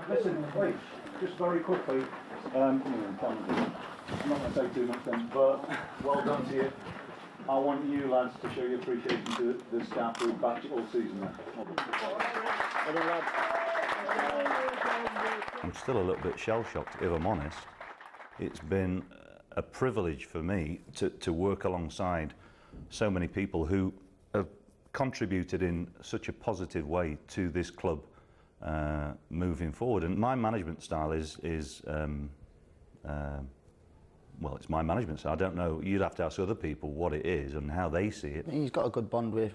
Listen, wait, just very quickly. I'm not going to say too much then, but well done to you. I want you lads to show your appreciation to the staff who've backed all season there. I'm still a little bit shell-shocked, if I'm honest. It's been a privilege for me to work alongside so many people who have contributed in such a positive way to this club moving forward. And my management style is well, it's my management style. I don't know, you'd have to ask other people what it is and how they see it. He's got a good bond with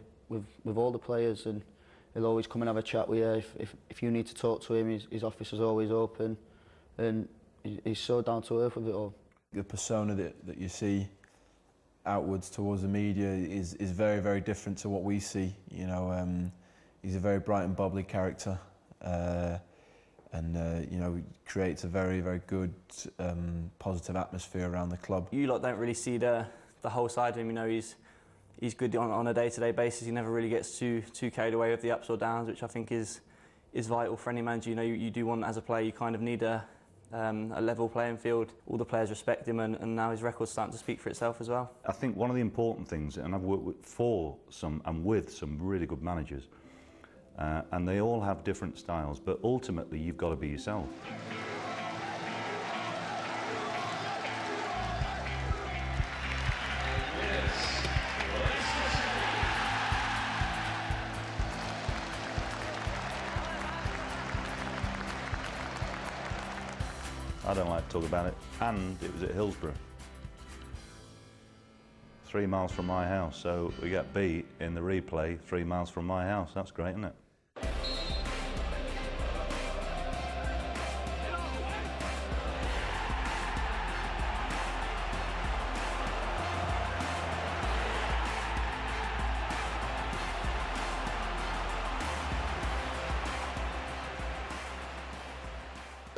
all the players, and he'll always come and have a chat with you. If you need to talk to him, his office is always open, and he's so down to earth with it all. The persona that you see outwards towards the media is very, very different to what we see. You know, he's a very bright and bubbly character, and you know, creates a very, very good positive atmosphere around the club. You lot don't really see the whole side of him. You know, he's good on a day-to-day basis. He never really gets too carried away with the ups or downs, which I think is vital for any manager. You know, you do want, as a player, you kind of need a level playing field. All the players respect him, and now his record's starting to speak for itself as well. I think one of the important things, and I've worked for some and with some really good managers, and they all have different styles, but ultimately you've got to be yourself. I don't like to talk about it, and it was at Hillsborough, 3 miles from my house, so we got beat in the replay 3 miles from my house. That's great, isn't it?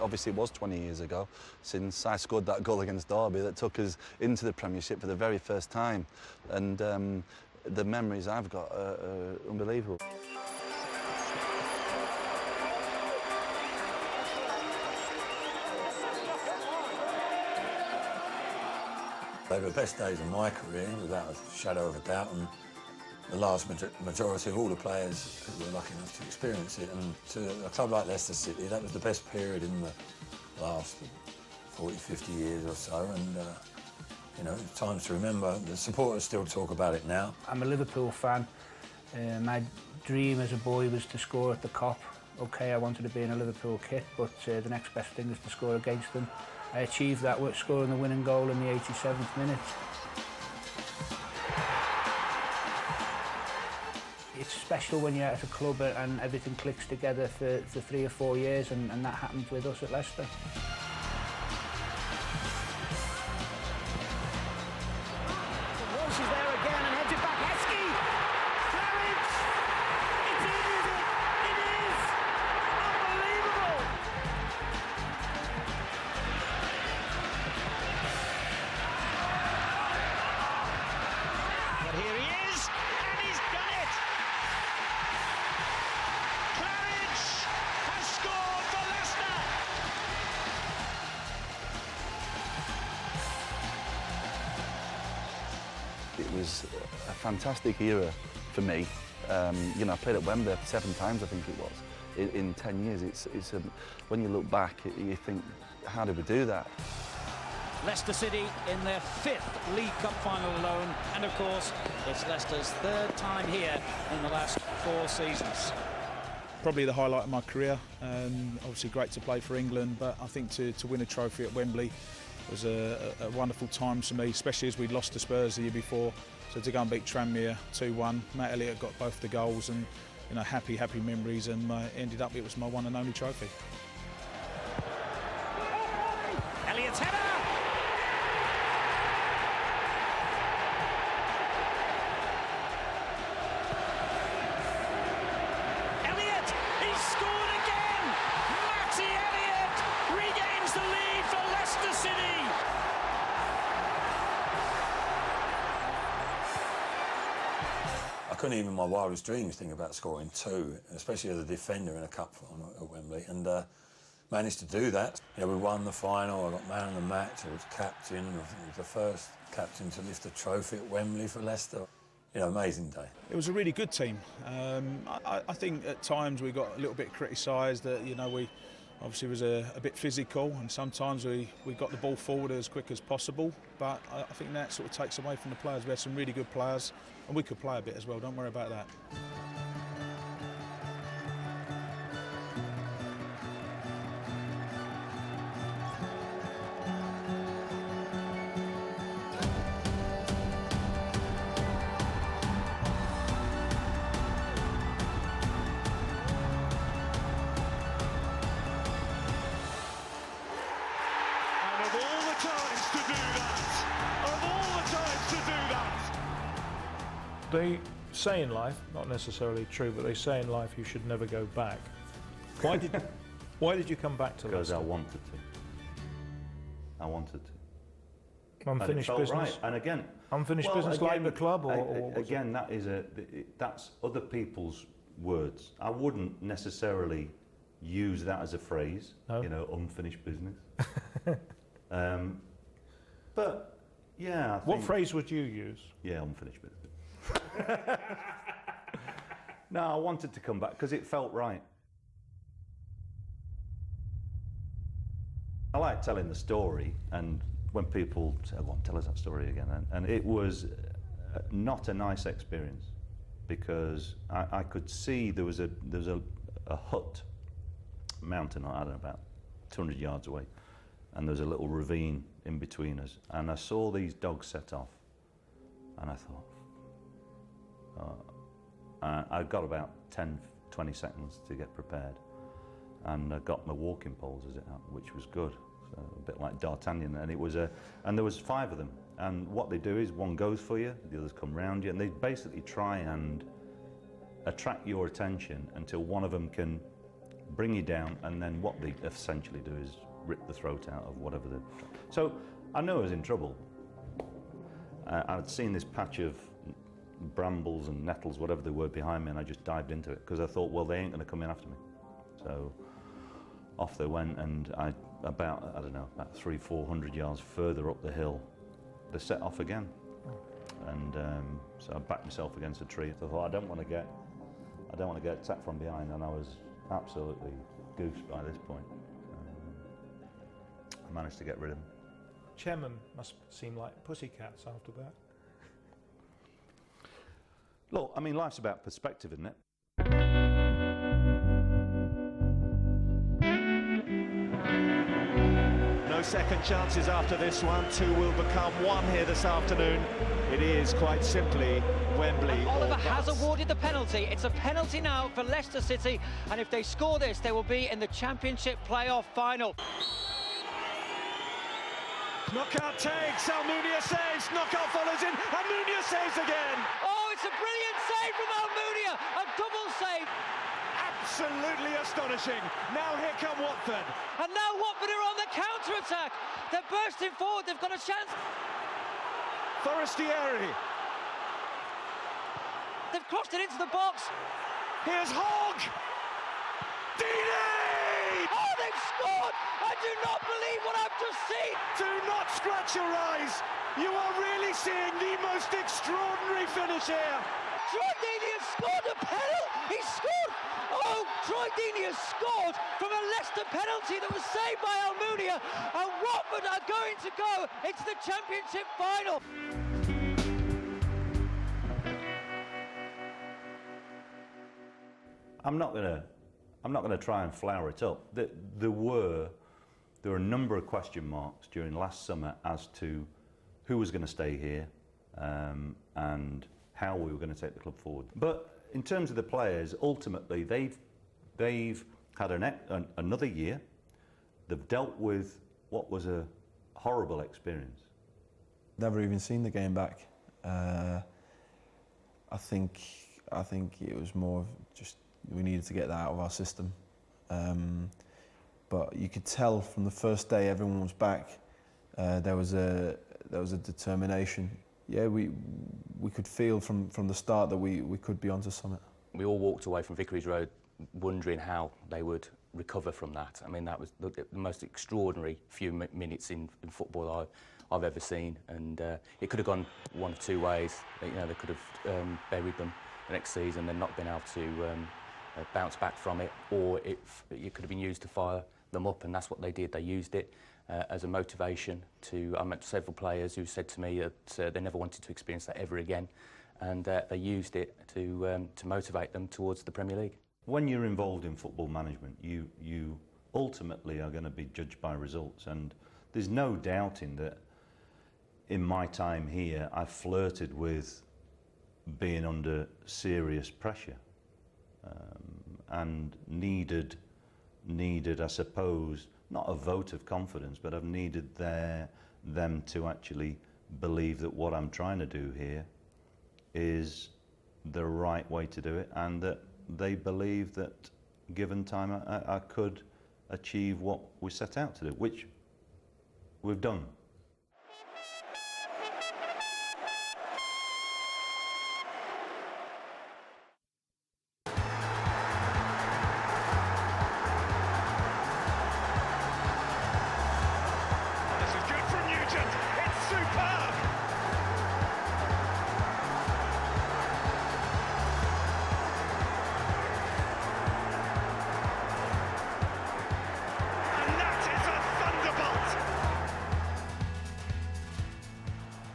Obviously, it was 20 years ago since I scored that goal against Derby that took us into the Premiership for the very first time. And the memories I've got are unbelievable. They were the best days of my career, without a shadow of a doubt. And the large majority of all the players were lucky enough to experience it. And to a club like Leicester City, that was the best period in the last 40, 50 years or so. And, you know, times to remember. The supporters still talk about it now. I'm a Liverpool fan. My dream as a boy was to score at the Kop. OK, I wanted to be in a Liverpool kit, but the next best thing was to score against them. I achieved that with scoring the winning goal in the 87th minute. It's special when you're at a club and everything clicks together for 3 or 4 years, and that happened with us at Leicester. Walsh is there again and heads it back. Heskey! Clarence! It's in, is it? It is! Unbelievable! But here he is, and he's done it! Clarence has scored for Leicester! It was a fantastic era for me. You know, I played at Wembley 7 times, I think it was, in 10 years. It's when you look back, you think, how did we do that? Leicester City in their 5th League Cup final alone, and of course it's Leicester's 3rd time here in the last 4 seasons. Probably the highlight of my career. Obviously great to play for England, but I think to win a trophy at Wembley was a wonderful time for me, especially as we'd lost to Spurs the year before. So to go and beat Tranmere 2-1, Matt Elliott got both the goals, and you know, happy memories, and ended up it was my one and only trophy. Elliott's header! Elliott, he's scored again! Matty Elliott regains the lead for Leicester City! I couldn't even in my wildest dreams think about scoring 2, especially as a defender in a cup final at Wembley. And managed to do that. You know, we won the final, I got man of the match, I was captain, I think I was the first captain to lift a trophy at Wembley for Leicester. You know, amazing day. It was a really good team. I think at times we got a little bit criticised that, you know, we obviously was a bit physical, and sometimes we got the ball forward as quick as possible, but I think that sort of takes away from the players. We had some really good players, and we could play a bit as well, don't worry about that. They say in life, not necessarily true, but they say in life you should never go back. Why did you come back to Because Leicester? I wanted to. I wanted to. Unfinished business. Right. And again, unfinished business, like the club, or what was again, that's other people's words. I wouldn't necessarily use that as a phrase. No. You know, unfinished business. But yeah, what phrase would you use? Yeah, unfinished business. No, I wanted to come back because it felt right. I like telling the story, and when people say, "Go on, tell us that story again," and it was not a nice experience because I could see there was a hut mountain, I don't know, about 200 yards away, and there was a little ravine in between us, and I saw these dogs set off, and I thought, I got about 10-20 seconds to get prepared, and I got my walking poles as it happened, which was good, so a bit like D'Artagnan, and there was 5 of them, and what they do is one goes for you, the others come round you, and they basically try and attract your attention until one of them can bring you down, and then what they essentially do is rip the throat out of whatever they're... So I knew I was in trouble. I'd seen this patch of brambles and nettles, whatever they were, behind me, and I just dived into it because I thought, well, they ain't going to come in after me. So off they went, and about 300-400 yards further up the hill, they set off again. And so I backed myself against a tree. I thought, I don't want to get attacked from behind, and I was absolutely goosed by this point. I managed to get rid of them. Chairman must seem like pussycats after that. Look, I mean, life's about perspective, isn't it? No second chances after this one. 2 will become 1 here this afternoon. It is quite simply Wembley. Oliver has awarded the penalty. It's a penalty now for Leicester City, and if they score this, they will be in the Championship playoff final. Knockout takes, Almunia saves, knockout follows in, Almunia saves again. Oh, it's a brilliant save from Almunia, a double save. Absolutely astonishing. Now here come Watford. And now Watford are on the counter-attack. They're bursting forward, they've got a chance. Forestieri. They've crossed it into the box. Here's Hogg. Deeney! Oh, they've scored! I do not believe what I've just seen! Do not scratch your eyes! You are really seeing the most extraordinary finish here! Troy Deeney has scored a penalty! He scored! Oh, Troy Deeney has scored from a Leicester penalty that was saved by Almunia, and Watford are going to go into the Championship final! I'm not going to try and flower it up. There were a number of question marks during last summer as to who was going to stay here and how we were going to take the club forward. But in terms of the players, ultimately they've had another year. They've dealt with what was a horrible experience. Never even seen the game back. I think it was more of just we needed to get that out of our system. But you could tell from the first day everyone was back. There was a determination. Yeah, we could feel from the start that we could be onto something. We all walked away from Vicarage Road wondering how they would recover from that. I mean, that was the most extraordinary few minutes in football I've ever seen, and it could have gone one of two ways. You know, they could have buried them the next season and not been able to bounce back from it, or it could have been used to fire them up, and that's what they did. They used it as a motivation to. I met several players who said to me that they never wanted to experience that ever again, and they used it to motivate them towards the Premier League. When you're involved in football management, you ultimately are going to be judged by results, and there's no doubting that in my time here I've flirted with being under serious pressure and needed, I suppose, not a vote of confidence, but I've needed them to actually believe that what I'm trying to do here is the right way to do it, and that they believe that given time I could achieve what we set out to do, which we've done.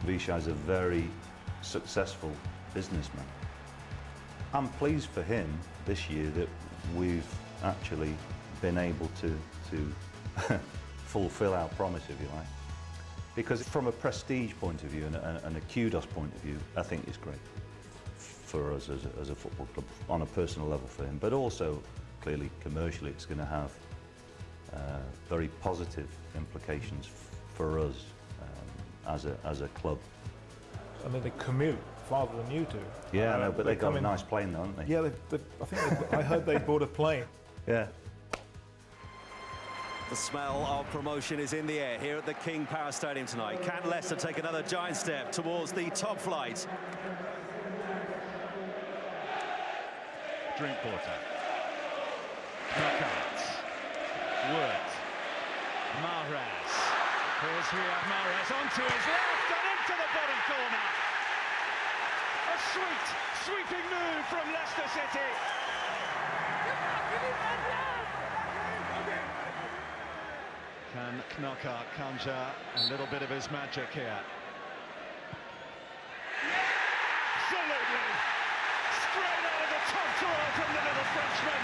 Vishai's a very successful businessman. I'm pleased for him this year that we've actually been able to fulfill our promise, if you like. Because from a prestige point of view and a kudos point of view, I think it's great for us as a football club, on a personal level for him, but also clearly commercially it's going to have very positive implications for us as a club. I mean, they commute farther than you do. Yeah, I know, but they've got a nice plane, though, haven't they? Yeah, I heard they bought a plane. Yeah. The smell of promotion is in the air here at the King Power Stadium tonight. Can Leicester take another giant step towards the top flight? Drinkwater. Knockout. Wood. Mahrez. Here's Riyad Mahrez onto his left and into the bottom corner. A sweet, sweeping move from Leicester City. Can Knockout conjure a little bit of his magic here? Absolutely! Straight out of the top drawer from the little Frenchman.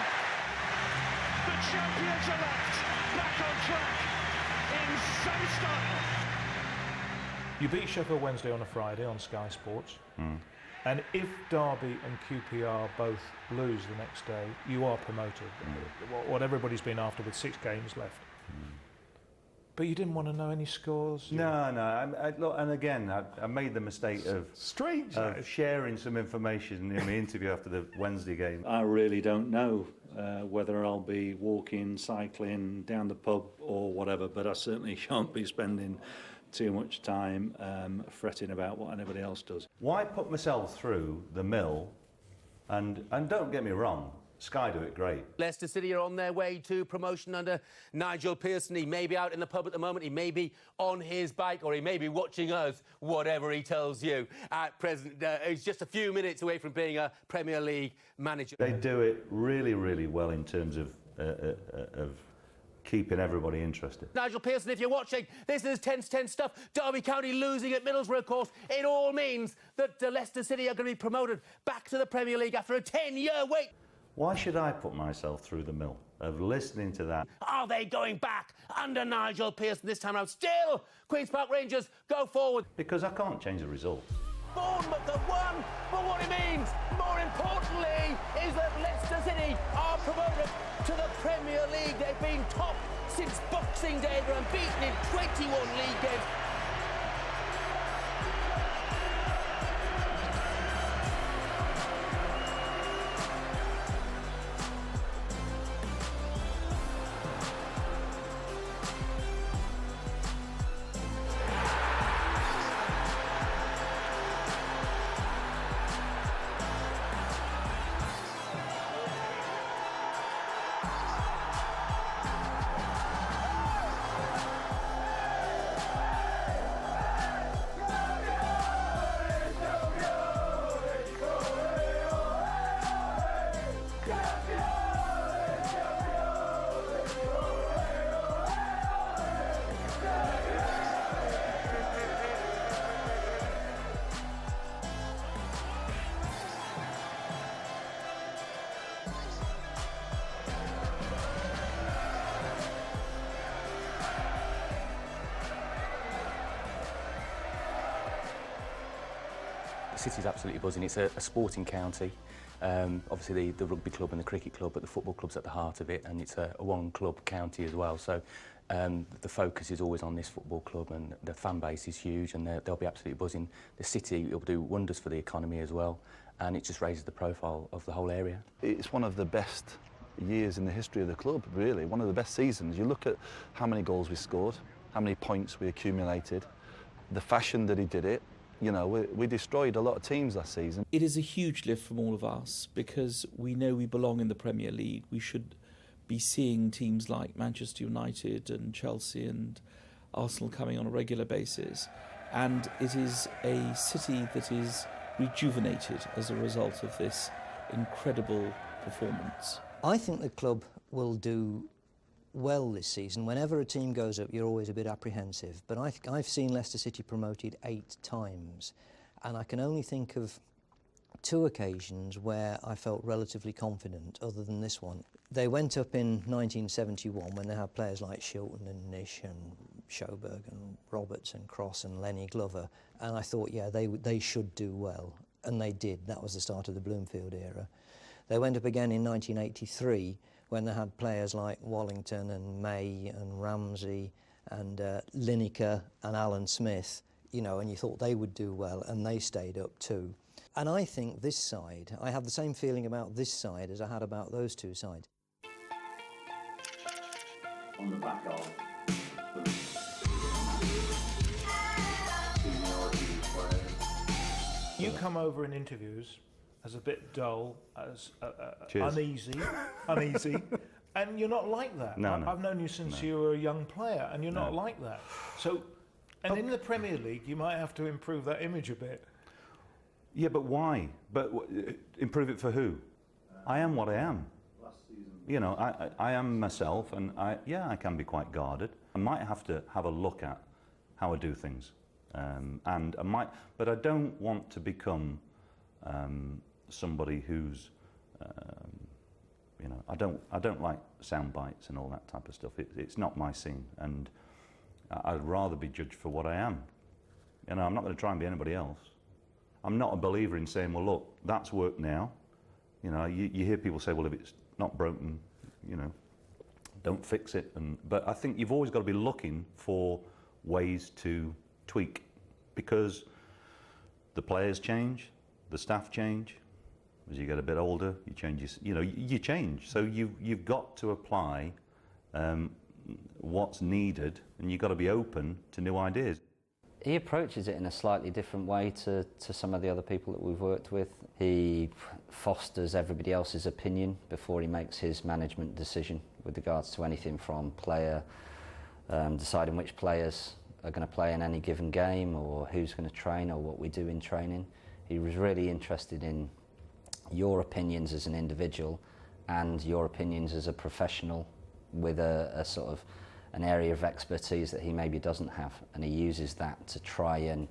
The champions-elect back on track in some style. You beat Sheffield Wednesday on a Friday on Sky Sports. And if Derby and QPR both lose the next day, you are promoted. What everybody's been after with 6 games left. But you didn't want to know any scores? No. Look, and again, I made the mistake of sharing some information in the interview after the Wednesday game. I really don't know whether I'll be walking, cycling, down the pub or whatever, but I certainly shan't be spending too much time fretting about what anybody else does. Why put myself through the mill? And don't get me wrong, Sky do it great. Leicester City are on their way to promotion under Nigel Pearson. He may be out in the pub at the moment, he may be on his bike, or he may be watching us, whatever he tells you. At present, he's just a few minutes away from being a Premier League manager. They do it really, really well in terms of keeping everybody interested. Nigel Pearson, if you're watching, this is 10-10 stuff. Derby County losing at Middlesbrough, of course. It all means that Leicester City are going to be promoted back to the Premier League after a 10-year wait. Why should I put myself through the mill of listening to that? Are they going back under Nigel Pearson this time around? Still, Queen's Park Rangers go forward. Because I can't change the result. Bournemouth have won, but what it means, more importantly, is that Leicester City are promoted to the Premier League. They've been top since Boxing Day. They're unbeaten in 21 league games. City's absolutely buzzing. It's a sporting county. Obviously the rugby club and the cricket club, but the football club's at the heart of it, and it's a one-club county as well. So the focus is always on this football club, and the fan base is huge, and they'll be absolutely buzzing. The city will do wonders for the economy as well, and it just raises the profile of the whole area. It's one of the best years in the history of the club, really. One of the best seasons. You look at how many goals we scored, how many points we accumulated, the fashion that he did it. You know, we destroyed a lot of teams last season. It is a huge lift from all of us because we know we belong in the Premier League. We should be seeing teams like Manchester United and Chelsea and Arsenal coming on a regular basis. And it is a city that is rejuvenated as a result of this incredible performance. I think the club will do well this season. Whenever a team goes up, you're always a bit apprehensive. But I've seen Leicester City promoted 8 times, and I can only think of 2 occasions where I felt relatively confident, other than this one. They went up in 1971 when they had players like Shilton and Nish and Sjoberg and Roberts and Cross and Lenny Glover, and I thought, yeah, they should do well, and they did. That was the start of the Bloomfield era. They went up again in 1983 when they had players like Wallington and May and Ramsey and Lineker and Alan Smith, you know, and you thought they would do well, and they stayed up too. And I think this side, I have the same feeling about this side as I had about those 2 sides. On the back of You come over in interviews as a bit dull, as Cheers. uneasy, and you're not like that. No. I've known you since you were a young player, and you're not like that. So, and in the Premier League, you might have to improve that image a bit. Yeah, but why? But improve it for who? I am what I am. You know, I am myself, and I can be quite guarded. I might have to have a look at how I do things, and I might, but I don't want to become somebody who's, you know, I don't like sound bites and all that type of stuff. It's not my scene, and I'd rather be judged for what I am. You know, I'm not going to try and be anybody else. I'm not a believer in saying, well, look, that's worked now. You know, you hear people say, well, if it's not broken, you know, don't fix it. But I think you've always got to be looking for ways to tweak, because the players change, the staff change. As you get a bit older, you change. You change. So you've got to apply what's needed, and you've got to be open to new ideas. He approaches it in a slightly different way to some of the other people that we've worked with. He fosters everybody else's opinion before he makes his management decision with regards to anything from player, deciding which players are going to play in any given game, or who's going to train, or what we do in training. He was really interested in your opinions as an individual and your opinions as a professional, with a sort of an area of expertise that he maybe doesn't have, and he uses that to try and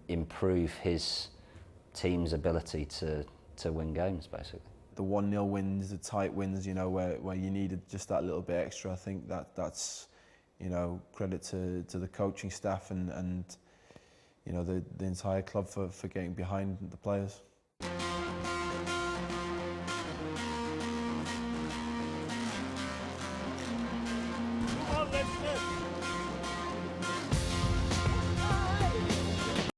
improve his team's ability to win games, basically. The 1-0 wins, the tight wins, you know, where you needed just that little bit extra. I think that's, you know, credit to the coaching staff and you know, the entire club for getting behind the players.